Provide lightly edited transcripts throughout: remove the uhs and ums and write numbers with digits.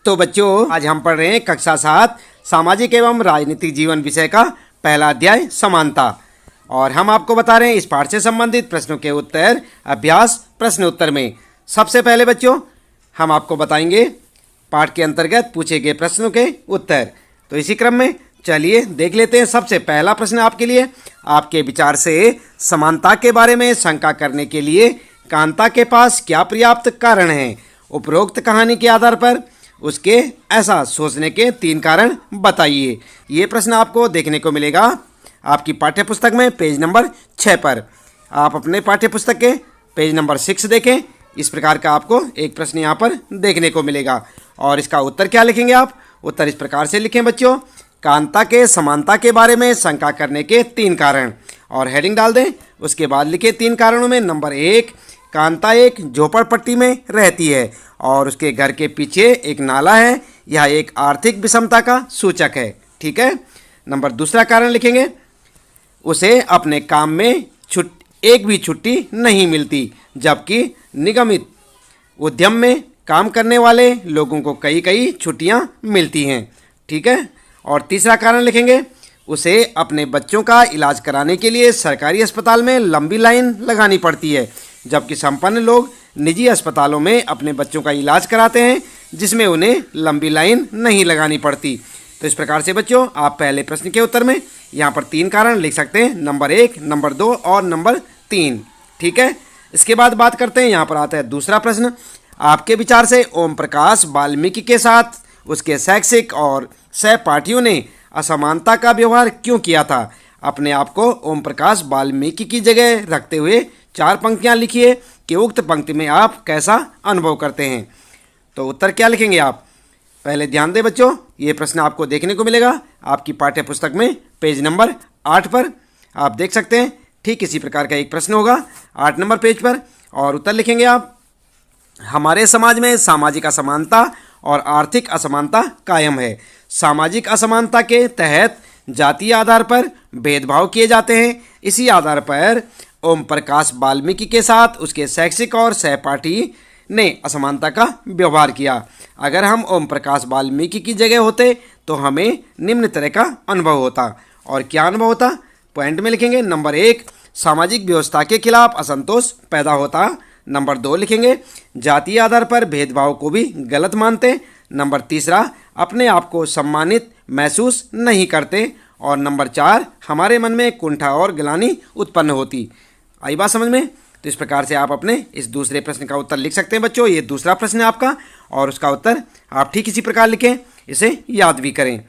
तो बच्चों आज हम पढ़ रहे हैं कक्षा 7 सामाजिक एवं राजनीतिक जीवन विषय का पहला अध्याय समानता। और हम आपको बता रहे हैं इस पाठ से संबंधित प्रश्नों के उत्तर अभ्यास प्रश्न उत्तर में। सबसे पहले बच्चों हम आपको बताएंगे पाठ के अंतर्गत पूछे गए प्रश्नों के उत्तर। तो इसी क्रम में चलिए देख लेते हैं। सबसे पहला प्रश्न आपके लिए, आपके विचार से समानता के बारे में शंका करने के लिए कांता के पास क्या पर्याप्त कारण हैं? उपरोक्त कहानी के आधार पर उसके ऐसा सोचने के 3 कारण बताइए। ये प्रश्न आपको देखने को मिलेगा आपकी पाठ्य पुस्तक में पेज नंबर 6 पर। आप अपने पाठ्य पुस्तक के पेज नंबर 6 देखें। इस प्रकार का आपको एक प्रश्न यहाँ पर देखने को मिलेगा और इसका उत्तर क्या लिखेंगे आप? उत्तर इस प्रकार से लिखें बच्चों, कांता के समानता के बारे में शंका करने के 3 कारण, और हेडिंग डाल दें। उसके बाद लिखे 3 कारणों में नंबर 1, कांता एक झोपड़पट्टी में रहती है और उसके घर के पीछे एक नाला है। यह एक आर्थिक विषमता का सूचक है। ठीक है। नंबर दूसरा कारण लिखेंगे, उसे अपने काम में एक भी छुट्टी नहीं मिलती, जबकि निगमित उद्यम में काम करने वाले लोगों को कई छुट्टियां मिलती हैं। ठीक है। और तीसरा कारण लिखेंगे, उसे अपने बच्चों का इलाज कराने के लिए सरकारी अस्पताल में लंबी लाइन लगानी पड़ती है, जबकि संपन्न लोग निजी अस्पतालों में अपने बच्चों का इलाज कराते हैं जिसमें उन्हें लंबी लाइन नहीं लगानी पड़ती। तो इस प्रकार से बच्चों आप पहले प्रश्न के उत्तर में यहाँ पर 3 कारण लिख सकते हैं, नंबर 1, नंबर 2 और नंबर 3। ठीक है। इसके बाद बात करते हैं, यहाँ पर आता है दूसरा प्रश्न। आपके विचार से ओम प्रकाश वाल्मीकि के साथ उसके शैक्षिक और सहपाठियों ने असमानता का व्यवहार क्यों किया था? अपने आप को ओम प्रकाश वाल्मीकि की जगह रखते हुए 4 पंक्तियां लिखिए कि उक्त पंक्ति में आप कैसा अनुभव करते हैं। तो उत्तर क्या लिखेंगे आप? पहले ध्यान दें बच्चों, ये प्रश्न आपको देखने को मिलेगा आपकी पाठ्य पुस्तक में पेज नंबर 8 पर। आप देख सकते हैं ठीक इसी प्रकार का एक प्रश्न होगा 8 नंबर पेज पर, और उत्तर लिखेंगे आप, हमारे समाज में सामाजिक असमानता और आर्थिक असमानता कायम है। सामाजिक असमानता के तहत जातीय आधार पर भेदभाव किए जाते हैं। इसी आधार पर ओम प्रकाश वाल्मीकि के साथ उसके शैक्षिक और सहपाठी ने असमानता का व्यवहार किया। अगर हम ओम प्रकाश वाल्मीकि की जगह होते तो हमें निम्न तरह का अनुभव होता। और क्या अनुभव होता? पॉइंट में लिखेंगे, नंबर 1, सामाजिक व्यवस्था के खिलाफ असंतोष पैदा होता। नंबर 2 लिखेंगे, जातीय आधार पर भेदभाव को भी गलत मानते। नंबर 3, अपने आप को सम्मानित महसूस नहीं करते। और नंबर 4, हमारे मन में कुंठा और ग्लानि उत्पन्न होती। आई बात समझ में? तो इस प्रकार से आप अपने इस दूसरे प्रश्न का उत्तर लिख सकते हैं बच्चों। ये दूसरा प्रश्न है आपका और उसका उत्तर आप ठीक इसी प्रकार लिखें, इसे याद भी करें।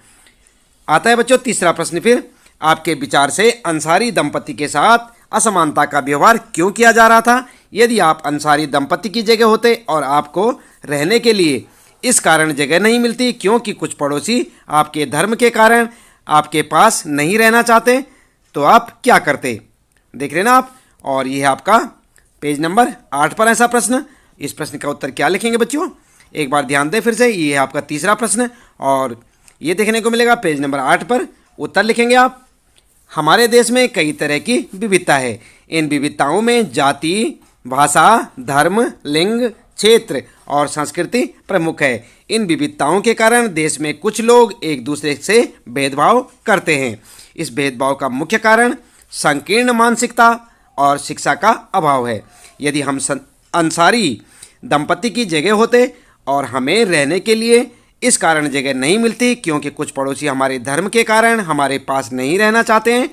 आता है बच्चों तीसरा प्रश्न फिर, आपके विचार से अंसारी दंपति के साथ असमानता का व्यवहार क्यों किया जा रहा था? यदि आप अंसारी दंपति की जगह होते और आपको रहने के लिए इस कारण जगह नहीं मिलती क्योंकि कुछ पड़ोसी आपके धर्म के कारण आपके पास नहीं रहना चाहते, तो आप क्या करते? देख रहे ना आप। और यह आपका पेज नंबर 8 पर ऐसा प्रश्न। इस प्रश्न का उत्तर क्या लिखेंगे बच्चों? एक बार ध्यान दें फिर से, ये है आपका तीसरा प्रश्न और ये देखने को मिलेगा पेज नंबर 8 पर। उत्तर लिखेंगे आप, हमारे देश में कई तरह की विविधता है। इन विविधताओं में जाति, भाषा, धर्म, लिंग, क्षेत्र और संस्कृति प्रमुख है। इन विविधताओं के कारण देश में कुछ लोग एक दूसरे से भेदभाव करते हैं। इस भेदभाव का मुख्य कारण संकीर्ण मानसिकता और शिक्षा का अभाव है। यदि हम अंसारी दंपति की जगह होते और हमें रहने के लिए इस कारण जगह नहीं मिलती क्योंकि कुछ पड़ोसी हमारे धर्म के कारण हमारे पास नहीं रहना चाहते हैं,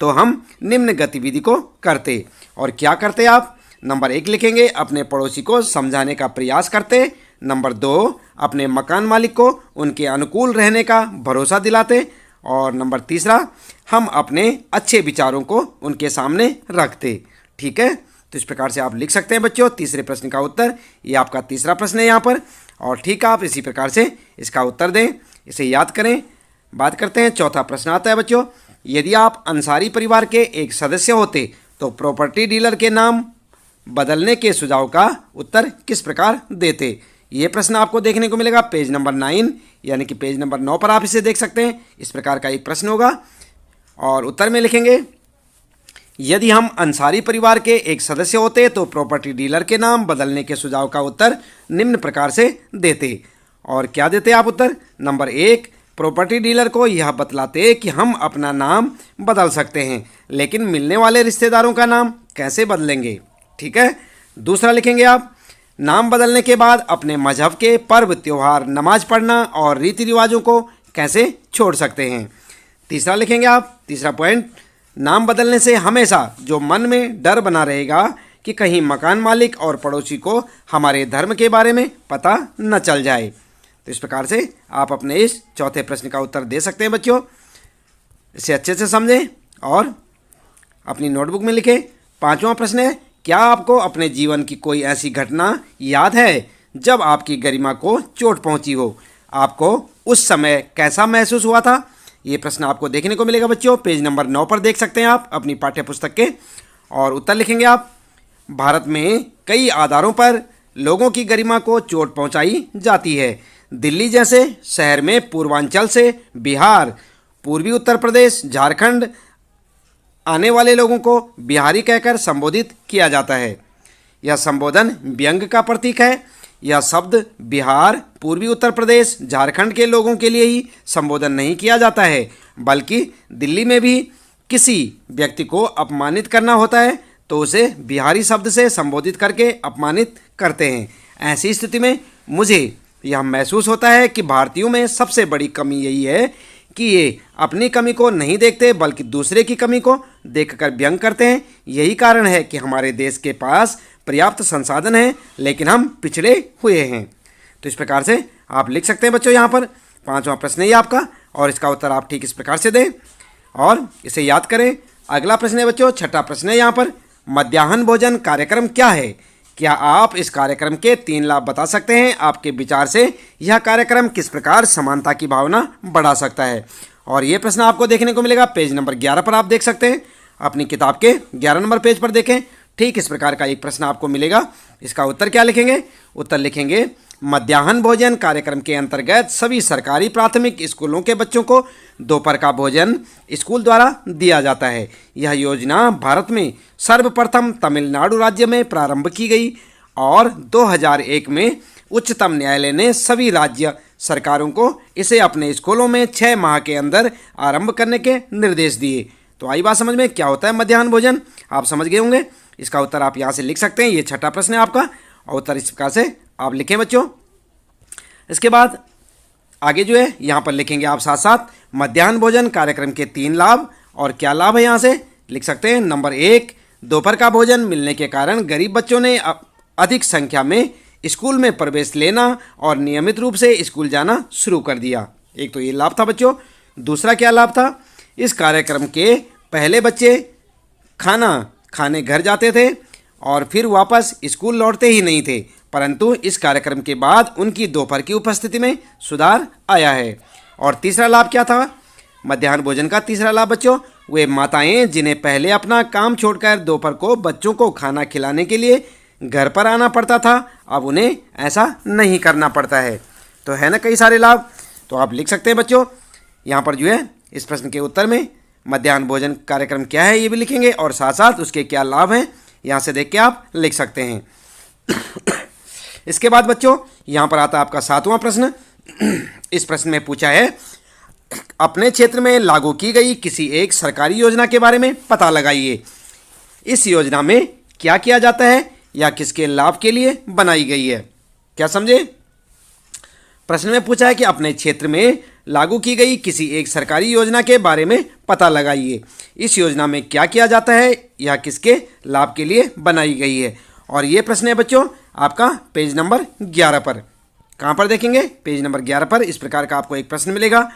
तो हम निम्न गतिविधि को करते। और क्या करते आप? नंबर 1 लिखेंगे, अपने पड़ोसी को समझाने का प्रयास करते। नंबर 2, अपने मकान मालिक को उनके अनुकूल रहने का भरोसा दिलाते। और नंबर 3, हम अपने अच्छे विचारों को उनके सामने रखते। ठीक है। तो इस प्रकार से आप लिख सकते हैं बच्चों तीसरे प्रश्न का उत्तर। ये आपका तीसरा प्रश्न है यहाँ पर, और ठीक है आप इसी प्रकार से इसका उत्तर दें, इसे याद करें। बात करते हैं चौथा प्रश्न आता है बच्चों, यदि आप अंसारी परिवार के एक सदस्य होते तो प्रॉपर्टी डीलर के नाम बदलने के सुझाव का उत्तर किस प्रकार देते? ये प्रश्न आपको देखने को मिलेगा पेज नंबर 9, यानी कि पेज नंबर 9 पर आप इसे देख सकते हैं। इस प्रकार का एक प्रश्न होगा और उत्तर में लिखेंगे, यदि हम अंसारी परिवार के एक सदस्य होते तो प्रॉपर्टी डीलर के नाम बदलने के सुझाव का उत्तर निम्न प्रकार से देते। और क्या देते आप उत्तर? नंबर 1, प्रॉपर्टी डीलर को यह बतलाते कि हम अपना नाम बदल सकते हैं, लेकिन मिलने वाले रिश्तेदारों का नाम कैसे बदलेंगे। ठीक है। दूसरा लिखेंगे आप, नाम बदलने के बाद अपने मजहब के पर्व त्योहार, नमाज पढ़ना और रीति रिवाजों को कैसे छोड़ सकते हैं। तीसरा लिखेंगे आप, तीसरा पॉइंट, नाम बदलने से हमेशा जो मन में डर बना रहेगा कि कहीं मकान मालिक और पड़ोसी को हमारे धर्म के बारे में पता न चल जाए। तो इस प्रकार से आप अपने इस चौथे प्रश्न का उत्तर दे सकते हैं बच्चों। इसे अच्छे से समझें और अपनी नोटबुक में लिखें। पांचवा प्रश्न है, क्या आपको अपने जीवन की कोई ऐसी घटना याद है जब आपकी गरिमा को चोट पहुंची हो? आपको उस समय कैसा महसूस हुआ था? ये प्रश्न आपको देखने को मिलेगा बच्चों, पेज नंबर 9 पर देख सकते हैं आप अपनी पाठ्य पुस्तक के। और उत्तर लिखेंगे आप, भारत में कई आधारों पर लोगों की गरिमा को चोट पहुंचाई जाती है। दिल्ली जैसे शहर में पूर्वांचल से बिहार, पूर्वी उत्तर प्रदेश, झारखंड आने वाले लोगों को बिहारी कहकर संबोधित किया जाता है। यह संबोधन व्यंग का प्रतीक है। यह शब्द बिहार, पूर्वी उत्तर प्रदेश, झारखंड के लोगों के लिए ही संबोधन नहीं किया जाता है, बल्कि दिल्ली में भी किसी व्यक्ति को अपमानित करना होता है तो उसे बिहारी शब्द से संबोधित करके अपमानित करते हैं। ऐसी स्थिति में मुझे यह महसूस होता है कि भारतीयों में सबसे बड़ी कमी यही है कि ये अपनी कमी को नहीं देखते बल्कि दूसरे की कमी को देखकर व्यंग करते हैं। यही कारण है कि हमारे देश के पास पर्याप्त संसाधन हैं लेकिन हम पिछड़े हुए हैं। तो इस प्रकार से आप लिख सकते हैं बच्चों। यहाँ पर पांचवा प्रश्न है ये आपका और इसका उत्तर आप ठीक इस प्रकार से दें और इसे याद करें। अगला प्रश्न है बच्चों, छठा प्रश्न है यहाँ पर, मध्याह्न भोजन कार्यक्रम क्या है? क्या आप इस कार्यक्रम के 3 लाभ बता सकते हैं? आपके विचार से यह कार्यक्रम किस प्रकार समानता की भावना बढ़ा सकता है? और ये प्रश्न आपको देखने को मिलेगा पेज नंबर 11 पर, आप देख सकते हैं अपनी किताब के 11 नंबर पेज पर देखें। ठीक इस प्रकार का एक प्रश्न आपको मिलेगा। इसका उत्तर क्या लिखेंगे? उत्तर लिखेंगे, मध्याह्न भोजन कार्यक्रम के अंतर्गत सभी सरकारी प्राथमिक स्कूलों के बच्चों को दोपहर का भोजन स्कूल द्वारा दिया जाता है। यह योजना भारत में सर्वप्रथम तमिलनाडु राज्य में प्रारंभ की गई और 2001 में उच्चतम न्यायालय ने सभी राज्य सरकारों को इसे अपने स्कूलों में 6 माह के अंदर आरंभ करने के निर्देश दिए। तो आई बात समझ में, क्या होता है मध्याह्न भोजन? आप समझ गए होंगे। इसका उत्तर आप यहाँ से लिख सकते हैं। ये छठा प्रश्न है आपका और उत्तर इस प्रकार से आप लिखें बच्चों। इसके बाद आगे जो है यहाँ पर लिखेंगे आप साथ साथ मध्याह्न भोजन कार्यक्रम के 3 लाभ। और क्या लाभ है यहाँ से लिख सकते हैं। नंबर 1, दोपहर का भोजन मिलने के कारण गरीब बच्चों ने अधिक संख्या में स्कूल में प्रवेश लेना और नियमित रूप से स्कूल जाना शुरू कर दिया। एक तो ये लाभ था बच्चों। दूसरा क्या लाभ था? इस कार्यक्रम के पहले बच्चे खाना खाने घर जाते थे और फिर वापस स्कूल लौटते ही नहीं थे, परंतु इस कार्यक्रम के बाद उनकी दोपहर की उपस्थिति में सुधार आया है। और तीसरा लाभ क्या था? मध्याह्न भोजन का तीसरा लाभ बच्चों, वे माताएं जिन्हें पहले अपना काम छोड़कर दोपहर को बच्चों को खाना खिलाने के लिए घर पर आना पड़ता था, अब उन्हें ऐसा नहीं करना पड़ता है। तो है ना कई सारे लाभ। तो आप लिख सकते हैं बच्चों यहाँ पर जो है इस प्रश्न के उत्तर में मध्याह्न भोजन कार्यक्रम क्या है ये भी लिखेंगे और साथ साथ उसके क्या लाभ हैं यहाँ से देख के आप लिख सकते हैं। इसके बाद बच्चों यहाँ पर आता है आपका 7वां प्रश्न। इस प्रश्न में पूछा है, अपने क्षेत्र में लागू की गई किसी एक सरकारी योजना के बारे में पता लगाइए। इस योजना में क्या किया जाता है या किसके लाभ के लिए बनाई गई है? क्या समझे? प्रश्न में पूछा है कि अपने क्षेत्र में लागू की गई किसी एक सरकारी योजना के बारे में पता लगाइए। इस योजना में क्या किया जाता है या किसके लाभ के लिए बनाई गई है? और ये प्रश्न है बच्चों आपका पेज नंबर 11 पर। कहाँ पर देखेंगे? पेज नंबर 11 पर इस प्रकार का आपको एक प्रश्न मिलेगा।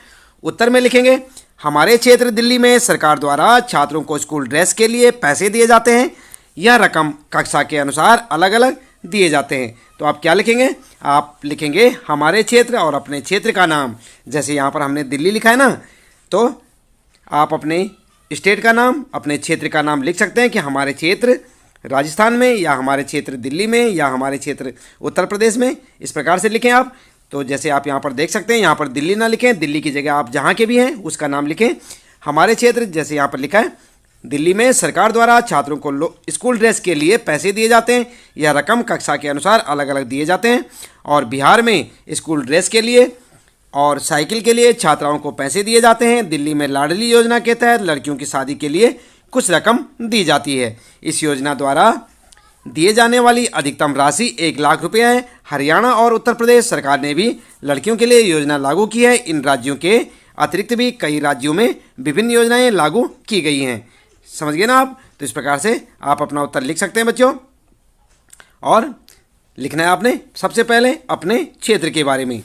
उत्तर में लिखेंगे, हमारे क्षेत्र दिल्ली में सरकार द्वारा छात्रों को स्कूल ड्रेस के लिए पैसे दिए जाते हैं। यह रकम कक्षा के अनुसार अलग अलग दिए जाते हैं। तो आप क्या लिखेंगे? आप लिखेंगे हमारे क्षेत्र और अपने क्षेत्र का नाम। जैसे यहाँ पर हमने दिल्ली लिखा है ना, तो आप अपने स्टेट का नाम, अपने क्षेत्र का नाम लिख सकते हैं कि हमारे क्षेत्र राजस्थान में या हमारे क्षेत्र दिल्ली में या हमारे क्षेत्र उत्तर प्रदेश में। इस प्रकार से लिखें आप। तो जैसे आप यहाँ पर देख सकते हैं, यहाँ पर दिल्ली ना लिखें, दिल्ली की जगह आप जहाँ के भी हैं उसका नाम लिखें। हमारे क्षेत्र जैसे यहाँ पर लिखा है दिल्ली में सरकार द्वारा छात्रों को स्कूल ड्रेस के लिए पैसे दिए जाते हैं। यह रकम कक्षा के अनुसार अलग अलग दिए जाते हैं। और बिहार में स्कूल ड्रेस के लिए और साइकिल के लिए छात्राओं को पैसे दिए जाते हैं। दिल्ली में लाडली योजना के तहत लड़कियों की शादी के लिए कुछ रकम दी जाती है। इस योजना द्वारा दिए जाने वाली अधिकतम राशि 1 लाख रुपये है। हरियाणा और उत्तर प्रदेश सरकार ने भी लड़कियों के लिए योजना लागू की है। इन राज्यों के अतिरिक्त भी कई राज्यों में विभिन्न योजनाएं लागू की गई हैं। समझ गए ना आप? तो इस प्रकार से आप अपना उत्तर लिख सकते हैं बच्चों। और लिखना है आपने सबसे पहले अपने क्षेत्र के बारे में।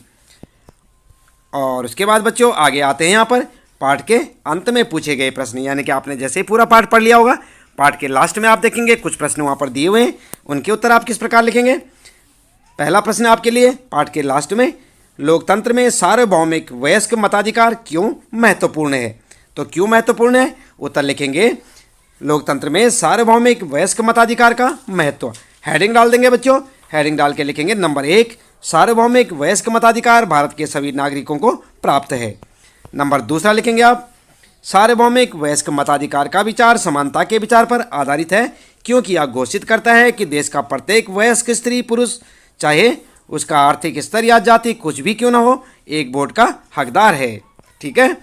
और उसके बाद बच्चों आगे आते हैं यहाँ पर पाठ के अंत में पूछे गए प्रश्न, यानी कि आपने जैसे ही पूरा पाठ पढ़ लिया होगा, पाठ के लास्ट में आप देखेंगे कुछ प्रश्न वहाँ पर दिए हुए हैं, उनके उत्तर आप किस प्रकार लिखेंगे। पहला प्रश्न आपके लिए पाठ के लास्ट में, लोकतंत्र में सार्वभौमिक वयस्क मताधिकार क्यों महत्वपूर्ण है? तो क्यों महत्वपूर्ण है, उत्तर लिखेंगे लोकतंत्र में सार्वभौमिक वयस्क मताधिकार का महत्व। हेडिंग डाल देंगे बच्चों, हेडिंग डाल के लिखेंगे नंबर 1, सार्वभौमिक वयस्क मताधिकार भारत के सभी नागरिकों को प्राप्त है। नंबर 2 लिखेंगे आप, सार्वभौमिक वयस्क मताधिकार का विचार समानता के विचार पर आधारित है, क्योंकि यह घोषित करता है कि देश का प्रत्येक वयस्क स्त्री पुरुष, चाहे उसका आर्थिक स्तर या जाति कुछ भी क्यों न हो, एक वोट का हकदार है। ठीक है।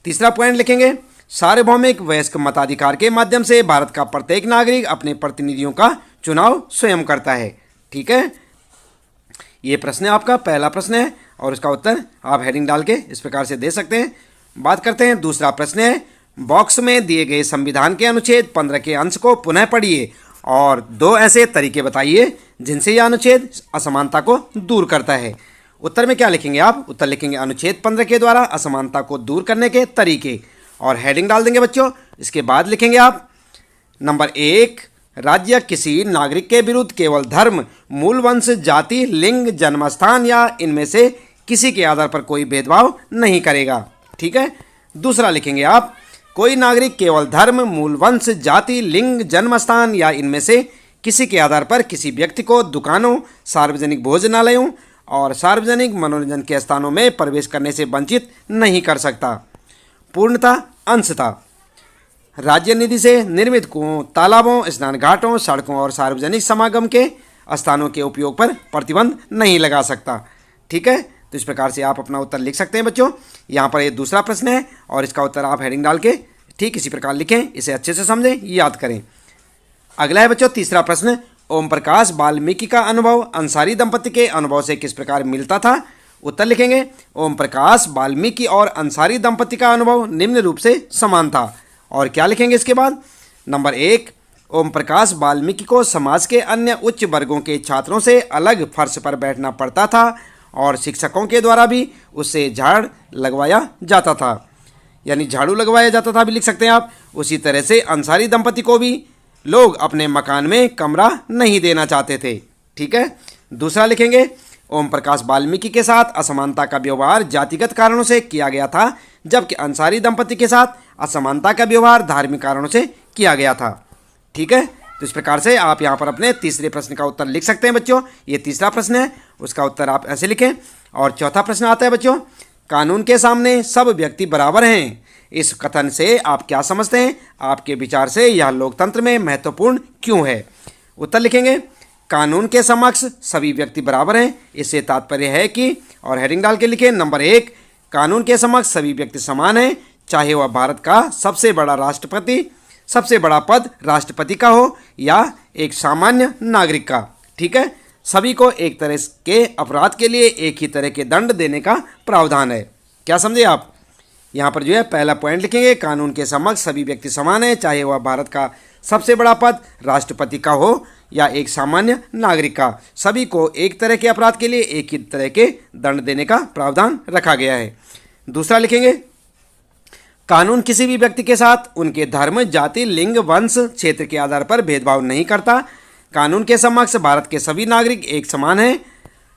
तीसरा पॉइंट लिखेंगे, सार्वभौमिक वयस्क मताधिकार के माध्यम से भारत का प्रत्येक नागरिक अपने प्रतिनिधियों का चुनाव स्वयं करता है। ठीक है। ये प्रश्न आपका पहला प्रश्न है और उसका उत्तर आप हेडिंग डाल के इस प्रकार से दे सकते हैं। बात करते हैं दूसरा प्रश्न है, बॉक्स में दिए गए संविधान के अनुच्छेद 15 के अंश को पुनः पढ़िए और 2 ऐसे तरीके बताइए जिनसे यह अनुच्छेद असमानता को दूर करता है। उत्तर में क्या लिखेंगे आप? उत्तर लिखेंगे अनुच्छेद 15 के द्वारा असमानता को दूर करने के तरीके, और हेडिंग डाल देंगे बच्चों। इसके बाद लिखेंगे आप नंबर 1, राज्य किसी नागरिक के विरुद्ध केवल धर्म, मूल वंश, जाति, लिंग, जन्मस्थान या इनमें से किसी के आधार पर कोई भेदभाव नहीं करेगा। ठीक है। दूसरा लिखेंगे आप, कोई नागरिक केवल धर्म, मूल वंश, जाति, लिंग, जन्मस्थान या इनमें से किसी के आधार पर किसी व्यक्ति को दुकानों, सार्वजनिक भोजनालयों और सार्वजनिक मनोरंजन के स्थानों में प्रवेश करने से वंचित नहीं कर सकता। पूर्णता अंशतः, राज्य निधि से निर्मित कुओं, तालाबों, स्नान घाटों, सड़कों और सार्वजनिक समागम के स्थानों के उपयोग पर प्रतिबंध नहीं लगा सकता। ठीक है। तो इस प्रकार से आप अपना उत्तर लिख सकते हैं बच्चों। यहाँ पर ये दूसरा प्रश्न है और इसका उत्तर आप हेडिंग डाल के ठीक इसी प्रकार लिखें, इसे अच्छे से समझें, याद करें। अगला है बच्चों तीसरा प्रश्न, ओम प्रकाश वाल्मीकि का अनुभव अंसारी दंपति के अनुभव से किस प्रकार मिलता था? उत्तर लिखेंगे, ओम प्रकाश वाल्मीकि और अंसारी दंपति का अनुभव निम्न रूप से समान था। और क्या लिखेंगे इसके बाद? नंबर 1, ओम प्रकाश वाल्मीकि को समाज के अन्य उच्च वर्गों के छात्रों से अलग फर्श पर बैठना पड़ता था और शिक्षकों के द्वारा भी उससे झाड़ लगवाया जाता था, यानी झाड़ू लगवाया जाता था भी लिख सकते हैं आप। उसी तरह से अंसारी दंपति को भी लोग अपने मकान में कमरा नहीं देना चाहते थे। ठीक है। दूसरा लिखेंगे, ओम प्रकाश वाल्मीकि के साथ असमानता का व्यवहार जातिगत कारणों से किया गया था, जबकि अंसारी दंपति के साथ असमानता का व्यवहार धार्मिक कारणों से किया गया था। ठीक है। तो इस प्रकार से आप यहाँ पर अपने तीसरे प्रश्न का उत्तर लिख सकते हैं बच्चों। ये तीसरा प्रश्न है, उसका उत्तर आप ऐसे लिखें। और चौथा प्रश्न आता है बच्चों, कानून के सामने सब व्यक्ति बराबर हैं, इस कथन से आप क्या समझते हैं? आपके विचार से यह लोकतंत्र में महत्वपूर्ण क्यों है? उत्तर लिखेंगे, कानून के समक्ष सभी व्यक्ति बराबर हैं, इससे तात्पर्य है कि, और हेडिंग डाल के लिखें नंबर 1, कानून के समक्ष सभी व्यक्ति समान हैं, चाहे वह भारत का सबसे बड़ा पद राष्ट्रपति का हो या एक सामान्य नागरिक का। ठीक है। सभी को एक तरह के अपराध के लिए एक ही तरह के दंड देने का प्रावधान है। क्या समझे आप? यहाँ पर जो है पहला पॉइंट लिखेंगे, कानून के समक्ष सभी व्यक्ति समान है, चाहे वह भारत का सबसे बड़ा पद राष्ट्रपति का हो या एक सामान्य नागरिक का। सभी को एक तरह के अपराध के लिए एक ही तरह के दंड देने का प्रावधान रखा गया है। दूसरा लिखेंगे, कानून किसी भी व्यक्ति के साथ उनके धर्म, जाति, लिंग, वंश, क्षेत्र के आधार पर भेदभाव नहीं करता। कानून के समक्ष भारत के सभी नागरिक एक समान हैं।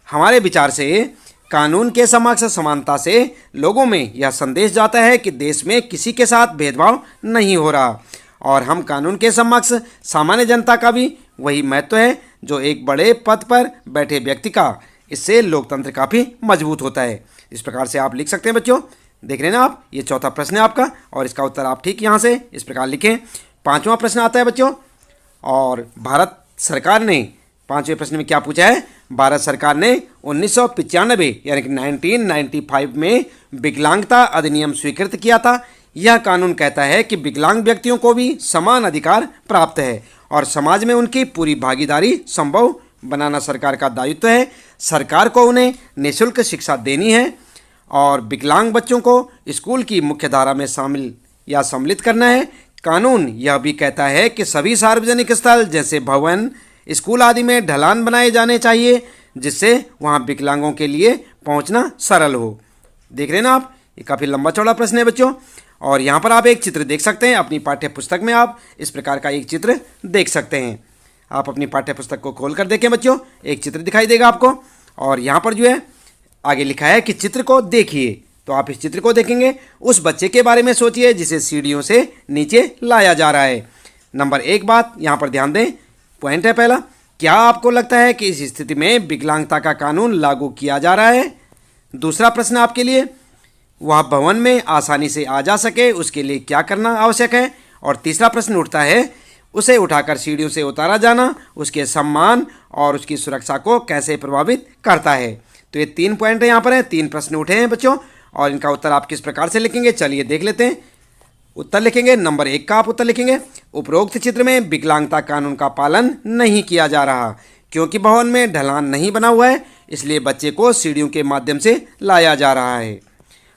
हमारे विचार से कानून के समक्ष समानता से लोगों में यह संदेश जाता है कि देश में किसी के साथ भेदभाव नहीं हो रहा, और हम कानून के समक्ष सामान्य जनता का भी वही महत्व है जो एक बड़े पद पर बैठे व्यक्ति का। इससे लोकतंत्र काफ़ी मजबूत होता है। इस प्रकार से आप लिख सकते हैं बच्चों। देख रहे हैं ना आप, ये चौथा प्रश्न है आपका और इसका उत्तर आप ठीक यहाँ से इस प्रकार लिखें। पांचवा प्रश्न आता है बच्चों, और भारत सरकार ने पांचवें प्रश्न में क्या पूछा है, भारत सरकार ने 1995 यानी कि 1995 में विकलांगता अधिनियम स्वीकृत किया था। यह कानून कहता है कि विकलांग व्यक्तियों को भी समान अधिकार प्राप्त है और समाज में उनकी पूरी भागीदारी संभव बनाना सरकार का दायित्व है। सरकार को उन्हें निःशुल्क शिक्षा देनी है और विकलांग बच्चों को स्कूल की मुख्य धारा में शामिल या सम्मिलित करना है। कानून यह भी कहता है कि सभी सार्वजनिक स्थल जैसे भवन, स्कूल आदि में ढलान बनाए जाने चाहिए जिससे वहाँ विकलांगों के लिए पहुँचना सरल हो। देख रहे हैं ना आप, ये काफ़ी लंबा चौड़ा प्रश्न है बच्चों। और यहाँ पर आप एक चित्र देख सकते हैं, अपनी पाठ्य पुस्तक में आप इस प्रकार का एक चित्र देख सकते हैं। आप अपनी पाठ्य पुस्तक को खोल कर देखें बच्चों, एक चित्र दिखाई देगा आपको और यहाँ पर जो है आगे लिखा है कि चित्र को देखिए। तो आप इस चित्र को देखेंगे, उस बच्चे के बारे में सोचिए जिसे सीढ़ियों से नीचे लाया जा रहा है। नंबर एक बात यहाँ पर ध्यान दें, पॉइंट है पहला, क्या आपको लगता है कि इस स्थिति में विकलांगता का कानून लागू किया जा रहा है? दूसरा प्रश्न आपके लिए, वह भवन में आसानी से आ जा सके उसके लिए क्या करना आवश्यक है? और तीसरा प्रश्न उठता है, उसे उठाकर सीढ़ियों से उतारा जाना उसके सम्मान और उसकी सुरक्षा को कैसे प्रभावित करता है? तो ये 3 पॉइंट यहाँ पर हैं, 3 प्रश्न उठे हैं बच्चों और इनका उत्तर आप किस प्रकार से लिखेंगे, चलिए देख लेते हैं। उत्तर लिखेंगे, नंबर 1 का आप उत्तर लिखेंगे, उपरोक्त चित्र में विकलांगता कानून का पालन नहीं किया जा रहा क्योंकि भवन में ढलान नहीं बना हुआ है, इसलिए बच्चे को सीढ़ियों के माध्यम से लाया जा रहा है।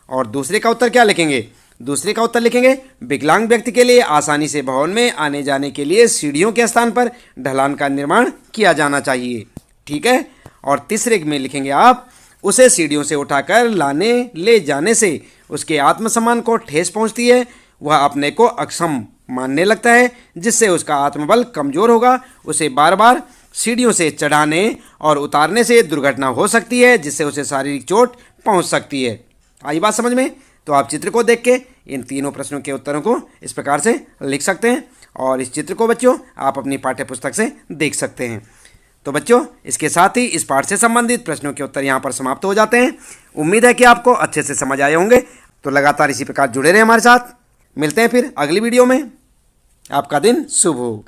और दूसरे का उत्तर क्या लिखेंगे, दूसरे का उत्तर लिखेंगे, विकलांग व्यक्ति के लिए आसानी से भवन में आने जाने के लिए सीढ़ियों के स्थान पर ढलान का निर्माण किया जाना चाहिए। ठीक है। और तीसरे में लिखेंगे आप, उसे सीढ़ियों से उठाकर लाने ले जाने से उसके आत्मसम्मान को ठेस पहुंचती है, वह अपने को अक्षम मानने लगता है जिससे उसका आत्मबल कमजोर होगा, उसे बार बार सीढ़ियों से चढ़ाने और उतारने से दुर्घटना हो सकती है जिससे उसे शारीरिक चोट पहुंच सकती है। आई बात समझ में? तो आप चित्र को देख के इन तीनों प्रश्नों के उत्तरों को इस प्रकार से लिख सकते हैं और इस चित्र को बच्चों आप अपनी पाठ्य पुस्तक से देख सकते हैं। तो बच्चों इसके साथ ही इस पाठ से संबंधित प्रश्नों के उत्तर यहाँ पर समाप्त हो जाते हैं। उम्मीद है कि आपको अच्छे से समझ आए होंगे। तो लगातार इसी प्रकार जुड़े रहें हमारे साथ। मिलते हैं फिर अगली वीडियो में। आपका दिन शुभ हो।